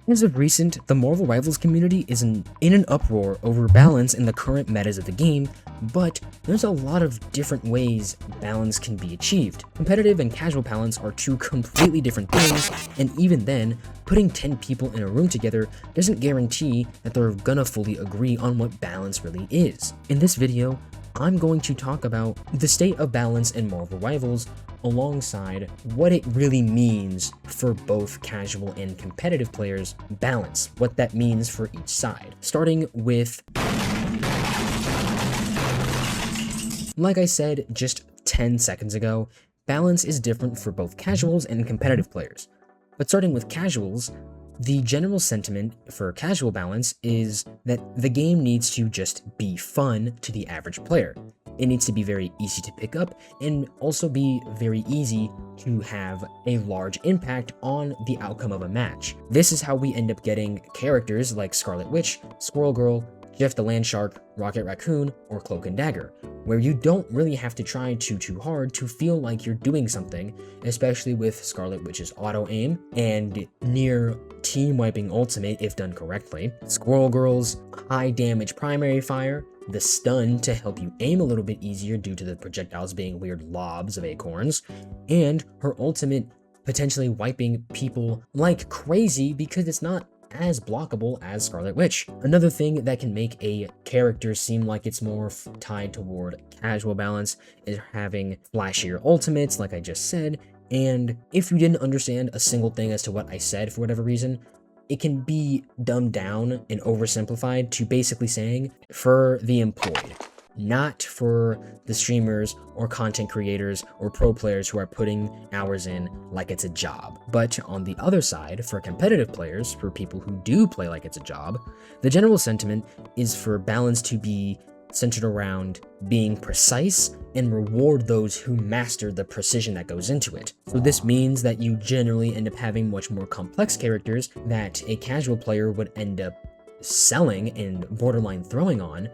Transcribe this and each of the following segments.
As of recent, the Marvel Rivals community is in an uproar over balance in the current metas of the game, but there's a lot of different ways balance can be achieved. Competitive and casual balance are two completely different things, and even then, putting 10 people in a room together doesn't guarantee that they're gonna fully agree on what balance really is. In this video, I'm going to talk about the state of balance in Marvel Rivals alongside what it really means for both casual and competitive players. Balance, what that means for each side. Starting with, like I said just 10 seconds ago, balance is different for both casuals and competitive players. But starting with casuals, the general sentiment for casual balance is that the game needs to just be fun to the average player. It needs to be very easy to pick up and also be very easy to have a large impact on the outcome of a match. This is how we end up getting characters like Scarlet Witch, Squirrel Girl, Jeff the Land Shark, Rocket Raccoon, or Cloak and Dagger, where you don't really have to try too hard to feel like you're doing something, especially with Scarlet Witch's auto-aim and near team-wiping ultimate if done correctly, Squirrel Girl's high-damage primary fire, the stun to help you aim a little bit easier due to the projectiles being weird lobs of acorns, and her ultimate potentially wiping people like crazy because it's not as blockable as Scarlet Witch. Another thing that can make a character seem like it's more tied toward casual balance is having flashier ultimates, like I just said, and if you didn't understand a single thing as to what I said for whatever reason, it can be dumbed down and oversimplified to basically saying, for the employed, not for the streamers or content creators or pro players who are putting hours in like it's a job. But on the other side, for competitive players, for people who do play like it's a job, the general sentiment is for balance to be centered around being precise and reward those who master the precision that goes into it. So this means that you generally end up having much more complex characters that a casual player would end up selling and borderline throwing on,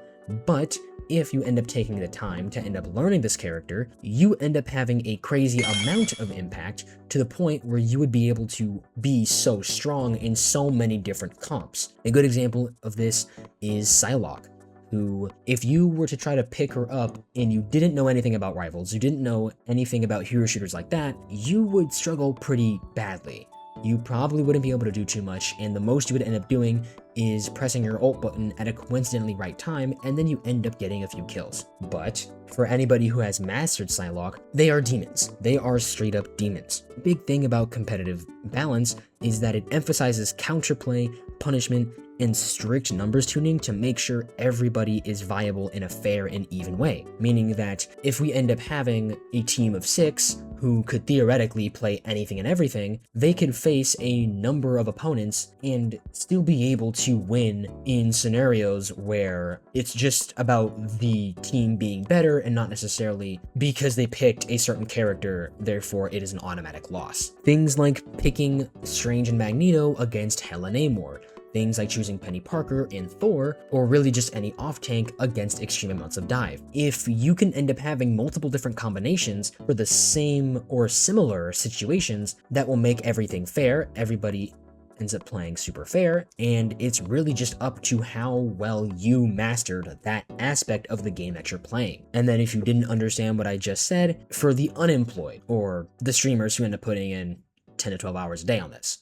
but if you end up taking the time to end up learning this character, you end up having a crazy amount of impact to the point where you would be able to be so strong in so many different comps. A good example of this is Psylocke, who, if you were to try to pick her up and you didn't know anything about Rivals, you didn't know anything about hero shooters like that, you would struggle pretty badly. You probably wouldn't be able to do too much, and the most you would end up doing is pressing your ult button at a coincidentally right time, and then you end up getting a few kills. But for anybody who has mastered Psylocke, they are demons. They are straight up demons. The big thing about competitive balance is that it emphasizes counterplay, punishment, and strict numbers tuning to make sure everybody is viable in a fair and even way. Meaning that if we end up having a team of 6 who could theoretically play anything and everything, they could face a number of opponents and still be able to win in scenarios where it's just about the team being better and not necessarily because they picked a certain character, therefore it is an automatic loss. Things like picking Strange and Magneto against Hela Namor, things like choosing Penny Parker and Thor, or really just any off-tank against extreme amounts of dive. If you can end up having multiple different combinations for the same or similar situations, that will make everything fair. Everybody ends up playing super fair, and it's really just up to how well you mastered that aspect of the game that you're playing. And then if you didn't understand what I just said, for the unemployed, or the streamers who end up putting in 10 to 12 hours a day on this,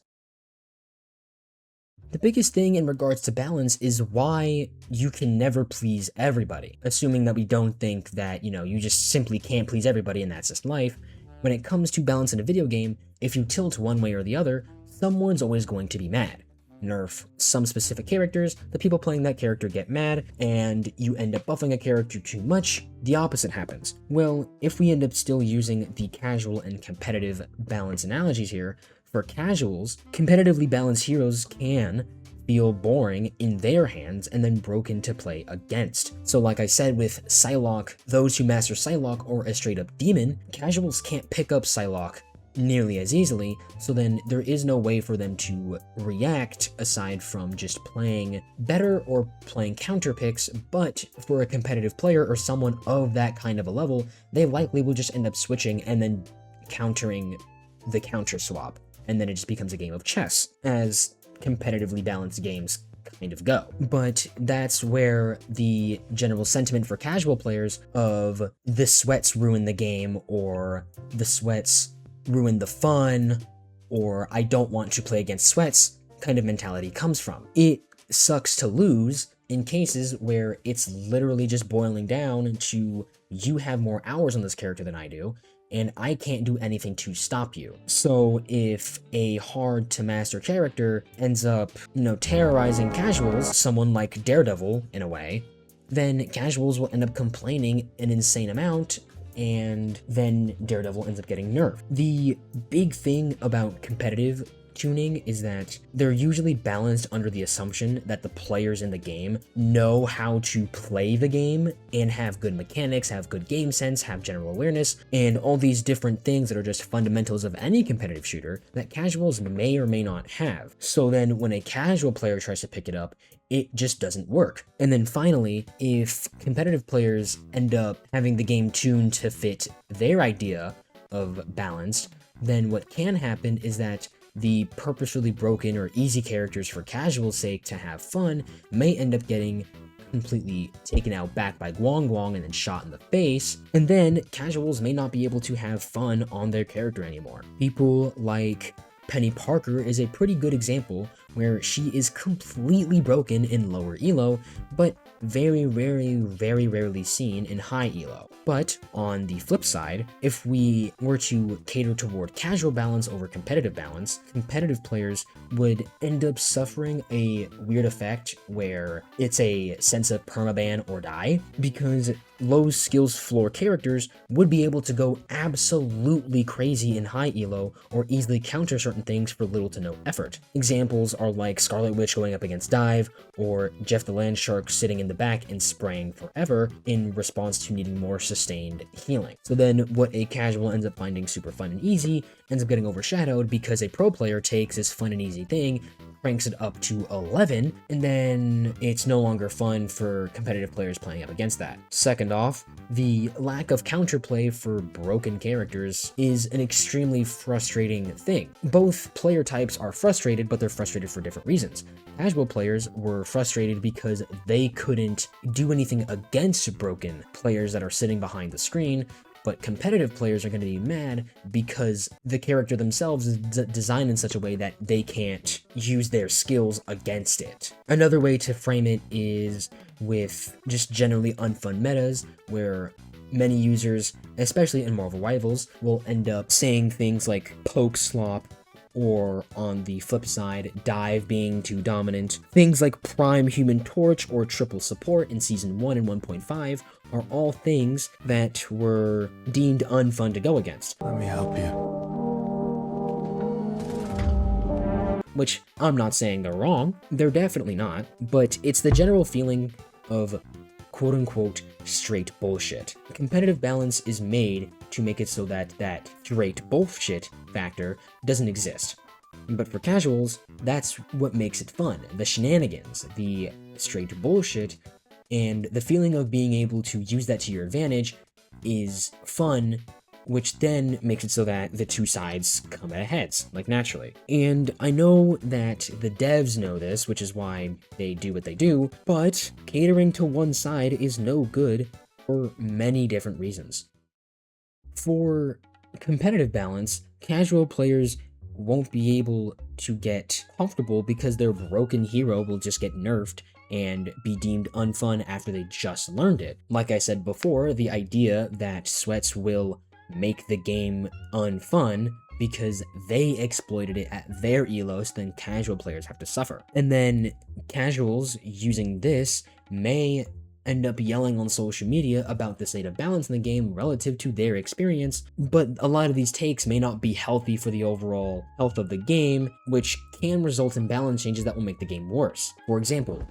the biggest thing in regards to balance is why you can never please everybody. Assuming that we don't think that, you just simply can't please everybody and that's just life. When it comes to balance in a video game, if you tilt one way or the other, someone's always going to be mad. Nerf some specific characters, the people playing that character get mad, and you end up buffing a character too much, the opposite happens. Well, if we end up still using the casual and competitive balance analogies here, for casuals, competitively balanced heroes can feel boring in their hands and then broken to play against. So like I said with Psylocke, those who master Psylocke or a straight up demon, casuals can't pick up Psylocke nearly as easily, so then there is no way for them to react aside from just playing better or playing counter picks. But for a competitive player or someone of that kind of a level, they likely will just end up switching and then countering the counter swap, and then it just becomes a game of chess. As competitively balanced games kind of go. But that's where the general sentiment for casual players of the sweats ruin the game, or the sweats ruin the fun, or I don't want to play against sweats kind of mentality comes from. It sucks to lose in cases where it's literally just boiling down to you have more hours on this character than I do, and I can't do anything to stop you. So if a hard to master character ends up, terrorizing casuals, someone like Daredevil in a way, then casuals will end up complaining an insane amount, and then Daredevil ends up getting nerfed. The big thing about competitive tuning is that they're usually balanced under the assumption that the players in the game know how to play the game and have good mechanics, have good game sense, have general awareness, and all these different things that are just fundamentals of any competitive shooter that casuals may or may not have. So then when a casual player tries to pick it up, it just doesn't work. And then finally, if competitive players end up having the game tuned to fit their idea of balance, then what can happen is that the purposefully broken or easy characters for casual sake to have fun may end up getting completely taken out back by Guang Guang and then shot in the face, and then casuals may not be able to have fun on their character anymore. People like Penny Parker is a pretty good example where she is completely broken in lower elo, but very rarely seen in high elo. But on the flip side, if we were to cater toward casual balance over competitive balance, competitive players would end up suffering a weird effect where it's a sense of permaban or die, because low skills floor characters would be able to go absolutely crazy in high elo or easily counter certain things for little to no effort. Examples are like Scarlet Witch going up against Dive, or Jeff the Land Shark sitting in the back and spraying forever in response to needing more sustained healing. So then what a casual ends up finding super fun and easy ends up getting overshadowed because a pro player takes this fun and easy thing, cranks it up to 11, and then it's no longer fun for competitive players playing up against that. Second off, the lack of counterplay for broken characters is an extremely frustrating thing. Both player types are frustrated, but they're frustrated for different reasons. Casual players were frustrated because they couldn't do anything against broken players that are sitting behind the screen, but competitive players are going to be mad because the character themselves is designed in such a way that they can't use their skills against it. Another way to frame it is with just generally unfun metas, where many users, especially in Marvel Rivals, will end up saying things like poke slop, or on the flip side, dive being too dominant. Things like Prime Human Torch or triple support in Season 1 and 1.5 are all things that were deemed unfun to go against. Let me help you. Which, I'm not saying they're wrong, they're definitely not, but it's the general feeling of quote-unquote straight bullshit. Competitive balance is made to make it so that that straight bullshit factor doesn't exist. But for casuals, that's what makes it fun. The shenanigans, the straight bullshit, and the feeling of being able to use that to your advantage is fun, which then makes it so that the two sides come at heads, like naturally. And I know that the devs know this, which is why they do what they do, but catering to one side is no good for many different reasons. For competitive balance, casual players won't be able to get comfortable because their broken hero will just get nerfed and be deemed unfun after they just learned it. Like I said before, the idea that sweats will make the game unfun because they exploited it at their elos, then casual players have to suffer. And then casuals using this may end up yelling on social media about the state of balance in the game relative to their experience, but a lot of these takes may not be healthy for the overall health of the game, which can result in balance changes that will make the game worse. For example,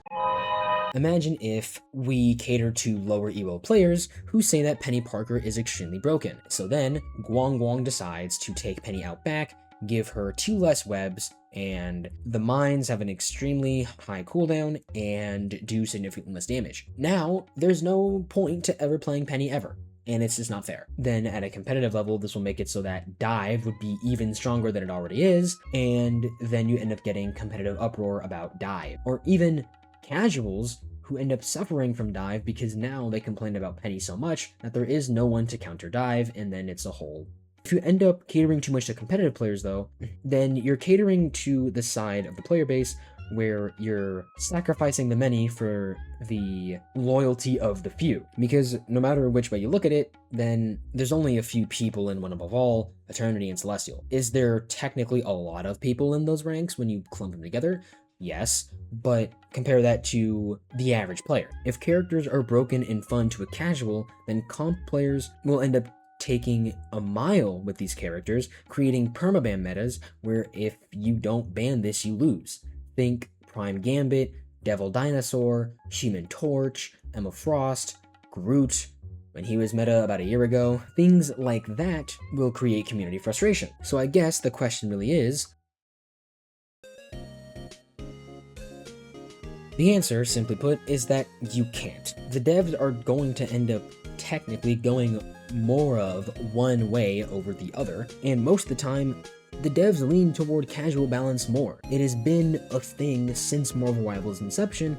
imagine if we cater to lower elo players who say that Penny Parker is extremely broken. So then, Guang Guang decides to take Penny out back, give her 2 less webs, and the mines have an extremely high cooldown and do significantly less damage. Now, there's no point to ever playing Penny ever. and it's just not fair. Then at a competitive level, this will make it so that dive would be even stronger than it already is, and then you end up getting competitive uproar about dive. Or even casuals who end up suffering from dive because now they complain about penny so much that there is no one to counter dive, and then it's a whole. If you end up catering too much to competitive players though, then you're catering to the side of the player base where you're sacrificing the many for the loyalty of the few. Because no matter which way you look at it, then there's only a few people in One Above All, Eternity, and Celestial. Is there technically a lot of people in those ranks when you clump them together? Yes, but compare that to the average player. If characters are broken and fun to a casual, then comp players will end up taking a mile with these characters, creating permaban metas where if you don't ban this, you lose. Think Prime Gambit, Devil Dinosaur, Human Torch, Emma Frost, Groot, when he was meta about a year ago. Things like that will create community frustration. So I guess the question really is, the answer, simply put, is that you can't. The devs are going to end up technically going more of one way over the other, and most of the time, the devs lean toward casual balance more. It has been a thing since Marvel Rivals' inception,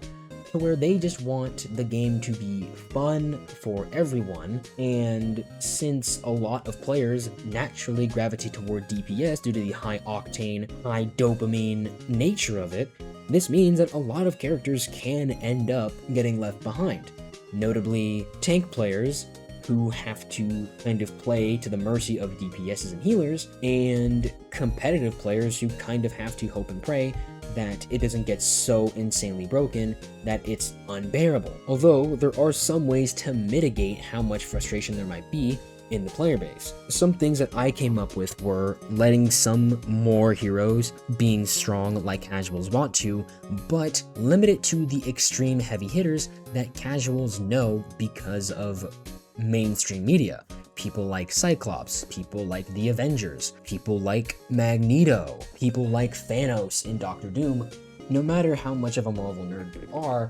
to where they just want the game to be fun for everyone, and since a lot of players naturally gravitate toward DPS due to the high octane, high dopamine nature of it, this means that a lot of characters can end up getting left behind. Notably, tank players who have to kind of play to the mercy of DPSs and healers, and competitive players who kind of have to hope and pray that it doesn't get so insanely broken that it's unbearable. Although there are some ways to mitigate how much frustration there might be in the player base. Some things that I came up with were letting some more heroes being strong like casuals want to, but limit it to the extreme heavy hitters that casuals know because of mainstream media. People like Cyclops, people like the Avengers, people like Magneto, people like Thanos in Doctor Doom. No matter how much of a Marvel nerd you are,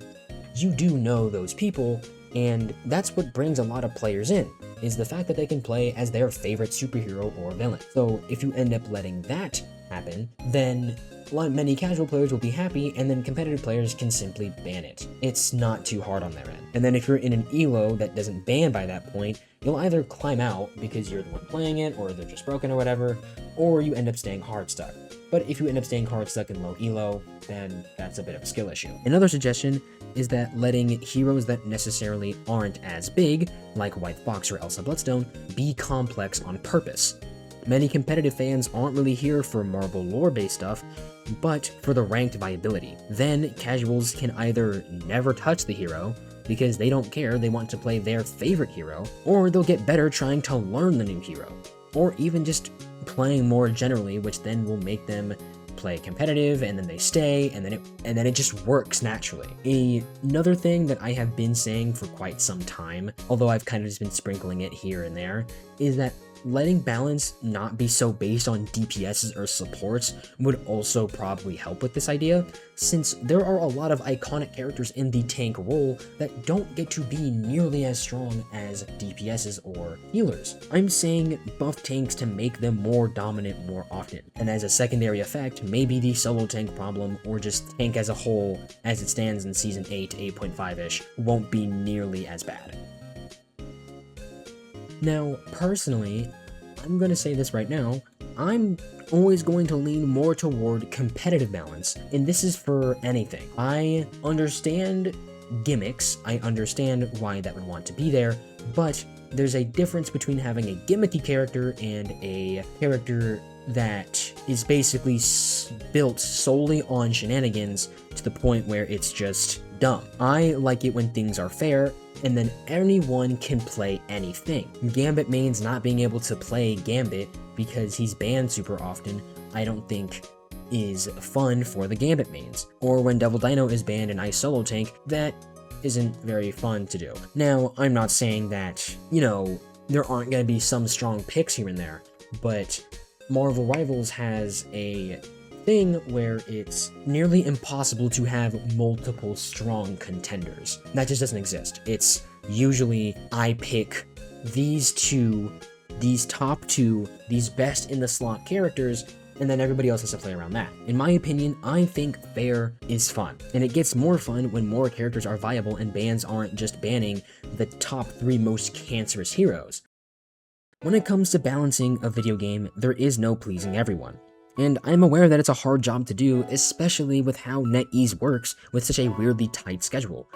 you do know those people, and that's what brings a lot of players in, is the fact that they can play as their favorite superhero or villain. So if you end up letting that happen, then many casual players will be happy, and then competitive players can simply ban it. It's not too hard on their end. And then if you're in an elo that doesn't ban by that point, you'll either climb out because you're the one playing it, or they're just broken or whatever, or you end up staying hard stuck. But if you end up staying hard stuck in low elo, then that's a bit of a skill issue. Another suggestion is that letting heroes that necessarily aren't as big, like White Fox or Elsa Bloodstone, be complex on purpose. Many competitive fans aren't really here for Marvel lore-based stuff, but for the ranked viability. Then casuals can either never touch the hero, because they don't care, they want to play their favorite hero, or they'll get better trying to learn the new hero, or even just playing more generally, which then will make them play competitive, and then they stay, and then it just works naturally. Another thing that I have been saying for quite some time, although I've kind of just been sprinkling it here and there, is that letting balance not be so based on DPSs or supports would also probably help with this idea, since there are a lot of iconic characters in the tank role that don't get to be nearly as strong as DPSs or healers. I'm saying buff tanks to make them more dominant more often, and as a secondary effect, maybe the solo tank problem, or just tank as a whole as it stands in Season 8, 8.5-ish, won't be nearly as bad. Now, personally, I'm going to say this right now, I'm always going to lean more toward competitive balance, and this is for anything. I understand gimmicks, I understand why that would want to be there, but there's a difference between having a gimmicky character and a character that is basically built solely on shenanigans to the point where it's just dumb. I like it when things are fair, and then anyone can play anything. Gambit mains not being able to play Gambit because he's banned super often, I don't think is fun for the Gambit mains. Or when Devil Dino is banned in Ice Solo Tank, that isn't very fun to do. Now, I'm not saying that, there aren't going to be some strong picks here and there, but Marvel Rivals has a thing where it's nearly impossible to have multiple strong contenders. That just doesn't exist. It's usually I pick these two, these top two, these best in the slot characters, and then everybody else has to play around that. In my opinion, I think fair is fun, and it gets more fun when more characters are viable and bans aren't just banning the top 3 most cancerous heroes. When it comes to balancing a video game, there is no pleasing everyone. And I'm aware that it's a hard job to do, especially with how NetEase works with such a weirdly tight schedule.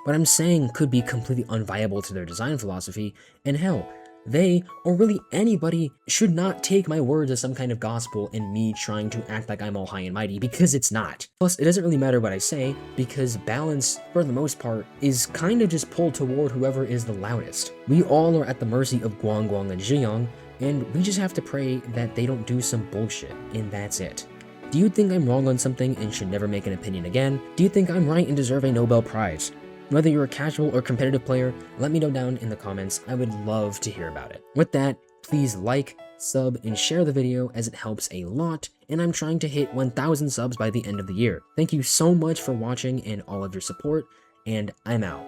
What I'm saying could be completely unviable to their design philosophy, and hell, they, or really anybody, should not take my words as some kind of gospel and me trying to act like I'm all high and mighty, because it's not. Plus, it doesn't really matter what I say, because balance, for the most part, is kind of just pulled toward whoever is the loudest. We all are at the mercy of Guang Guang and Zhiyong, and we just have to pray that they don't do some bullshit, and that's it. Do you think I'm wrong on something and should never make an opinion again? Do you think I'm right and deserve a Nobel Prize? Whether you're a casual or competitive player, let me know down in the comments. I would love to hear about it. With that, please like, sub, and share the video as it helps a lot, and I'm trying to hit 1,000 subs by the end of the year. Thank you so much for watching and all of your support, and I'm out.